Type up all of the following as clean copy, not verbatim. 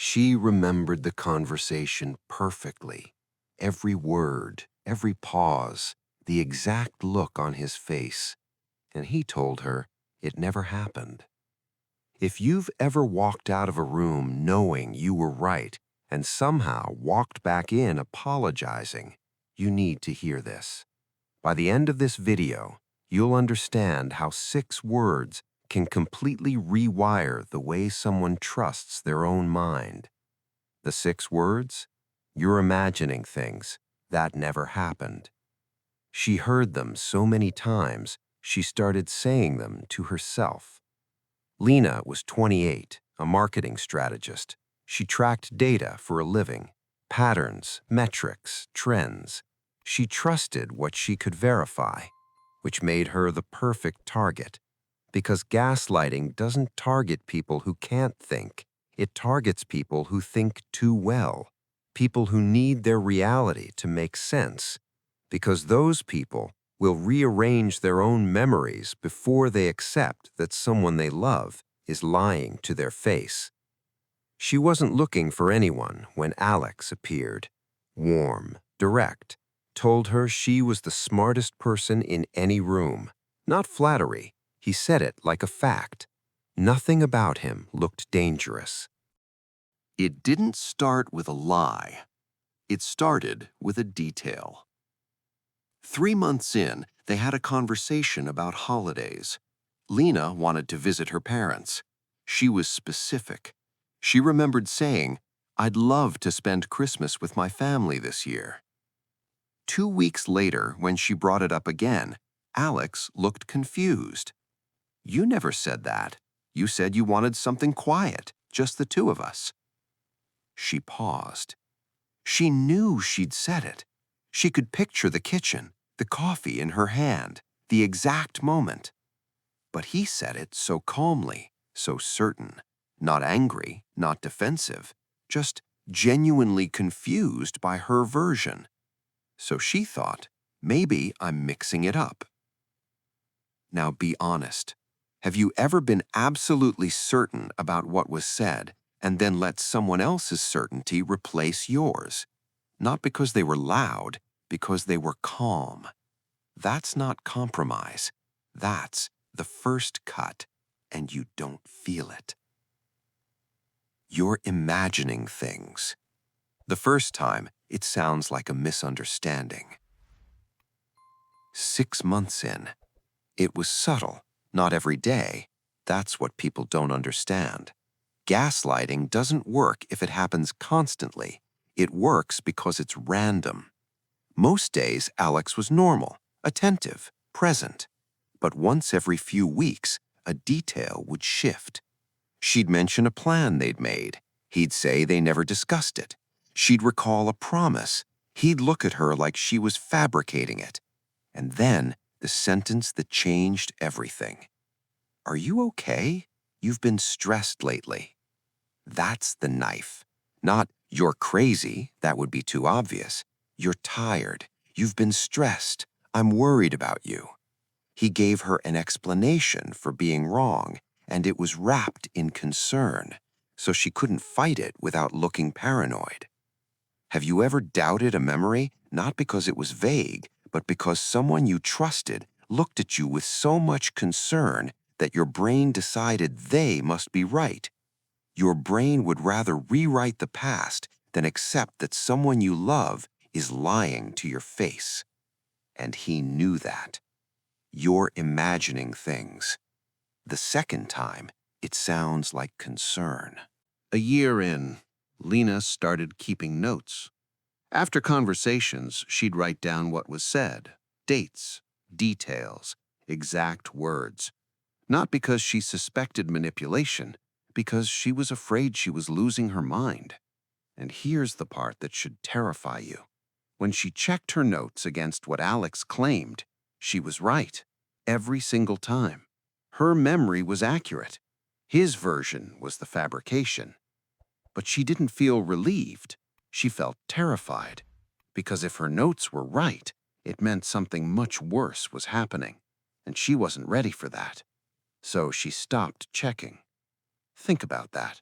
She remembered the conversation perfectly. Every word, every pause, the exact look on his face. And he told her it never happened. If you've ever walked out of a room knowing you were right and somehow walked back in apologizing, you need to hear this. By the end of this video, you'll understand how 6 words can completely rewire the way someone trusts their own mind. The 6 words? You're imagining things. That never happened. She heard them so many times, she started saying them to herself. Lina was 28, a marketing strategist. She tracked data for a living, patterns, metrics, trends. She trusted what she could verify, which made her the perfect target. Because gaslighting doesn't target people who can't think. It targets people who think too well, people who need their reality to make sense, because those people will rearrange their own memories before they accept that someone they love is lying to their face. She wasn't looking for anyone when Alex appeared. Warm, direct, told her she was the smartest person in any room. Not flattery, he said it like a fact. Nothing about him looked dangerous. It didn't start with a lie. It started with a detail. 3 months in, they had a conversation about holidays. Lina wanted to visit her parents. She was specific. She remembered saying, "I'd love to spend Christmas with my family this year." 2 weeks later, when she brought it up again, Alex looked confused. "You never said that. You said you wanted something quiet, just the 2 of us." She paused. She knew she'd said it. She could picture the kitchen, the coffee in her hand, the exact moment. But he said it so calmly, so certain, not angry, not defensive, just genuinely confused by her version. So she thought, maybe I'm mixing it up. Now be honest. Have you ever been absolutely certain about what was said and then let someone else's certainty replace yours? Not because they were loud, because they were calm. That's not compromise. That's the first cut, and you don't feel it. You're imagining things. The first time, it sounds like a misunderstanding. 6 months in, it was subtle, not every day. That's what people don't understand. Gaslighting doesn't work if it happens constantly. It works because it's random. Most days, Alex was normal, attentive, present. But once every few weeks, a detail would shift. She'd mention a plan they'd made. He'd say they never discussed it. She'd recall a promise. He'd look at her like she was fabricating it. And then, the sentence that changed everything. "Are you okay? You've been stressed lately." That's the knife. Not, "You're crazy," that would be too obvious. "You're tired. You've been stressed. I'm worried about you." He gave her an explanation for being wrong, and it was wrapped in concern, so she couldn't fight it without looking paranoid. Have you ever doubted a memory, not because it was vague, but because someone you trusted looked at you with so much concern that your brain decided they must be right? Your brain would rather rewrite the past than accept that someone you love is lying to your face. And he knew that. You're imagining things. The second time, it sounds like concern. A year in, Lina started keeping notes. After conversations, she'd write down what was said, dates, details, exact words. Not because she suspected manipulation, because she was afraid she was losing her mind. And here's the part that should terrify you. When she checked her notes against what Alex claimed, she was right, every single time. Her memory was accurate. His version was the fabrication. But she didn't feel relieved. She felt terrified. Because if her notes were right, it meant something much worse was happening. And she wasn't ready for that. So she stopped checking. Think about that.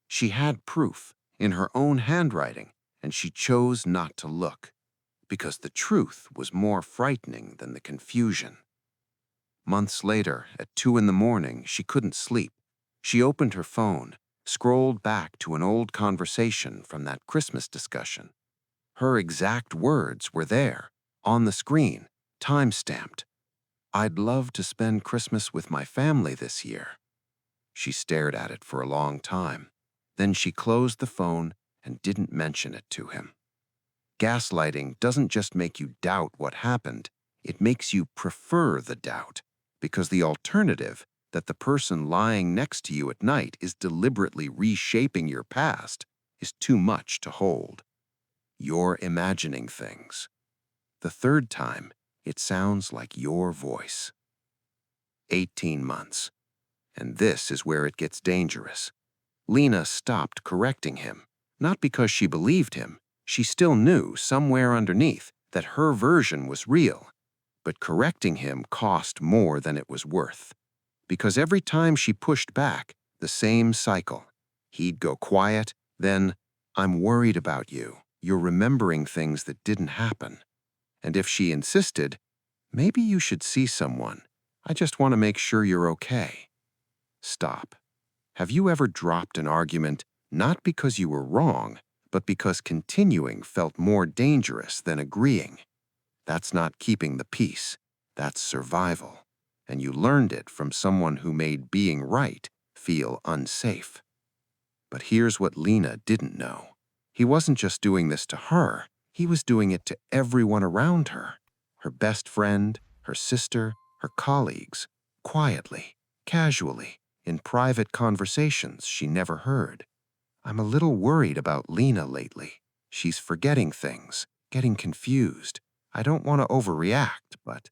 She had proof. in her own handwriting, and she chose not to look, because the truth was more frightening than the confusion. Months later, at 2 in the morning, she couldn't sleep. She opened her phone, scrolled back to an old conversation from that Christmas discussion. Her exact words were there, on the screen, time-stamped. "I'd love to spend Christmas with my family this year." She stared at it for a long time. Then she closed the phone and didn't mention it to him. Gaslighting doesn't just make you doubt what happened, it makes you prefer the doubt, because the alternative, that the person lying next to you at night is deliberately reshaping your past, is too much to hold. You're imagining things. The third time, it sounds like your voice. 18 months. And this is where it gets dangerous. Lina stopped correcting him, not because she believed him. She still knew, somewhere underneath, that her version was real. But correcting him cost more than it was worth. Because every time she pushed back, the same cycle. He'd go quiet, then, "I'm worried about you. You're remembering things that didn't happen." And if she insisted, "Maybe you should see someone. I just want to make sure you're okay." Stop. Have you ever dropped an argument not because you were wrong, but because continuing felt more dangerous than agreeing? That's not keeping the peace. That's survival. And you learned it from someone who made being right feel unsafe. But here's what Lina didn't know. He wasn't just doing this to her, he was doing it to everyone around her. Her best friend, her sister, her colleagues, quietly, casually, in private conversations she never heard. "I'm a little worried about Lina lately. She's forgetting things, getting confused. I don't want to overreact, but..."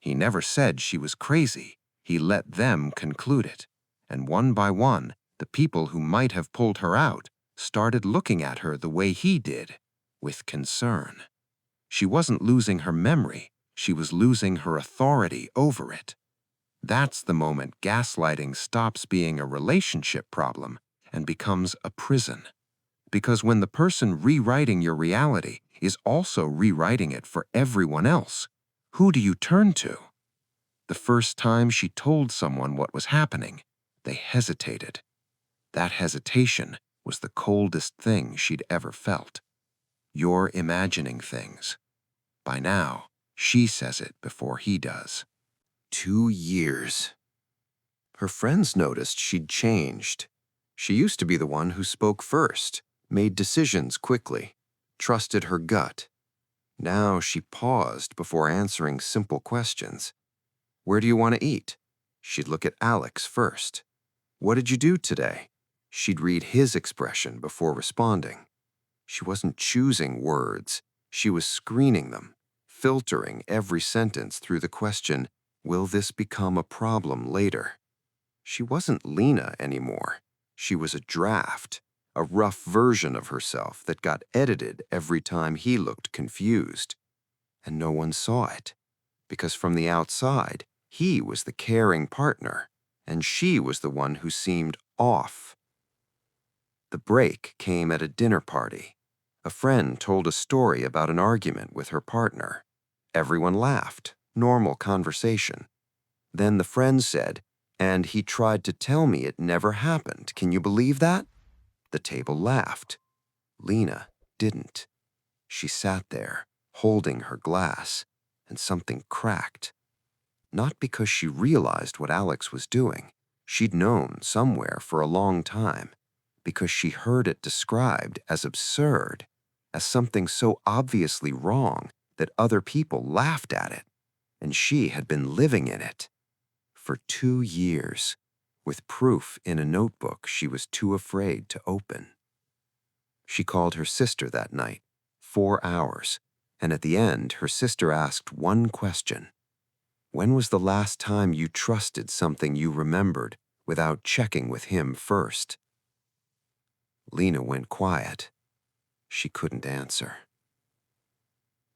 He never said she was crazy. He let them conclude it. And one by one, the people who might have pulled her out started looking at her the way he did, with concern. She wasn't losing her memory. She was losing her authority over it. That's the moment gaslighting stops being a relationship problem and becomes a prison. Because when the person rewriting your reality is also rewriting it for everyone else, who do you turn to? The first time she told someone what was happening, they hesitated. That hesitation was the coldest thing she'd ever felt. "You're imagining things." By now, she says it before he does. 2 years. Her friends noticed she'd changed. She used to be the one who spoke first, made decisions quickly, trusted her gut. Now she paused before answering simple questions. "Where do you want to eat?" She'd look at Alex first. "What did you do today?" She'd read his expression before responding. She wasn't choosing words. She was screening them, filtering every sentence through the question, "Will this become a problem later?" She wasn't Lina anymore. She was a draft, a rough version of herself that got edited every time he looked confused. And no one saw it, because from the outside, he was the caring partner, and she was the one who seemed off. The break came at a dinner party. A friend told a story about an argument with her partner. Everyone laughed, normal conversation. Then the friend said, "And he tried to tell me it never happened. Can you believe that?" The table laughed. Lina didn't. She sat there, holding her glass, and something cracked. Not because she realized what Alex was doing. She'd known somewhere for a long time, because she heard it described as absurd, as something so obviously wrong that other people laughed at it, and she had been living in it for 2 years, with proof in a notebook she was too afraid to open. She called her sister that night, 4 hours, and at the end, her sister asked one question. "When was the last time you trusted something you remembered without checking with him first?" Lina went quiet. She couldn't answer.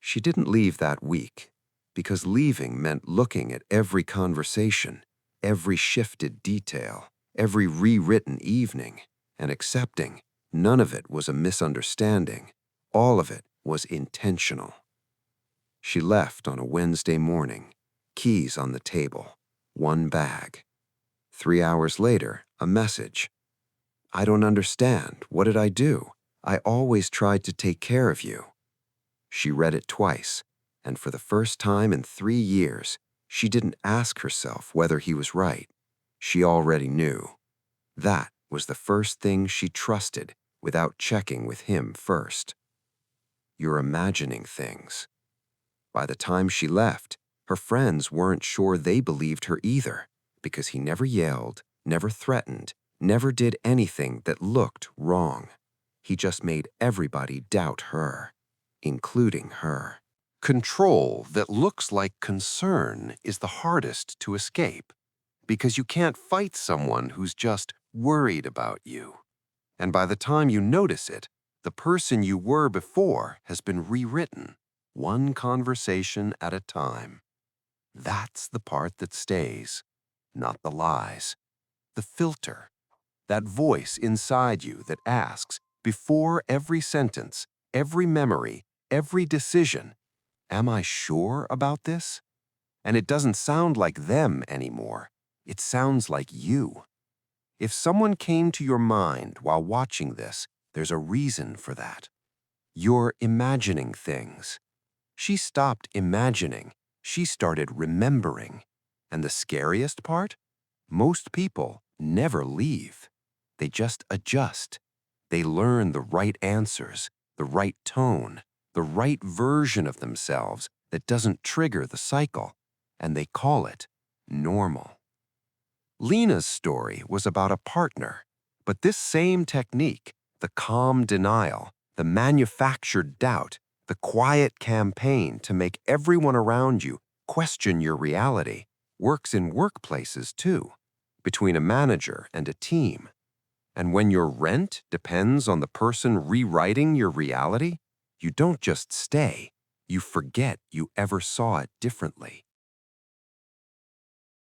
She didn't leave that week, because leaving meant looking at every conversation, every shifted detail, every rewritten evening, and accepting None of it was a misunderstanding. All of it was intentional. She left on a Wednesday morning, keys on the table, one bag. 3 hours later, a message. I don't understand. What did I do? I always tried to take care of you. She read it twice, and for the first time in 3 years, she didn't ask herself whether he was right. She already knew. That was the first thing she trusted without checking with him first. You're imagining things. By the time she left, her friends weren't sure they believed her either, because he never yelled, never threatened, never did anything that looked wrong. He just made everybody doubt her, including her. Control that looks like concern is the hardest to escape, because you can't fight someone who's just worried about you. And by the time you notice it, the person you were before has been rewritten, one conversation at a time. That's the part that stays, not the lies. The filter, that voice inside you that asks, before every sentence, every memory, every decision, am I sure about this? And it doesn't sound like them anymore. It sounds like you. If someone came to your mind while watching this, there's a reason for that. You're imagining things. She stopped imagining. She started remembering. And the scariest part? Most people never leave. They just adjust. They learn the right answers, the right tone, the right version of themselves that doesn't trigger the cycle, and they call it normal. Lina's story was about a partner, but this same technique, the calm denial, the manufactured doubt, the quiet campaign to make everyone around you question your reality, works in workplaces too, between a manager and a team. And when your rent depends on the person rewriting your reality, you don't just stay, you forget you ever saw it differently.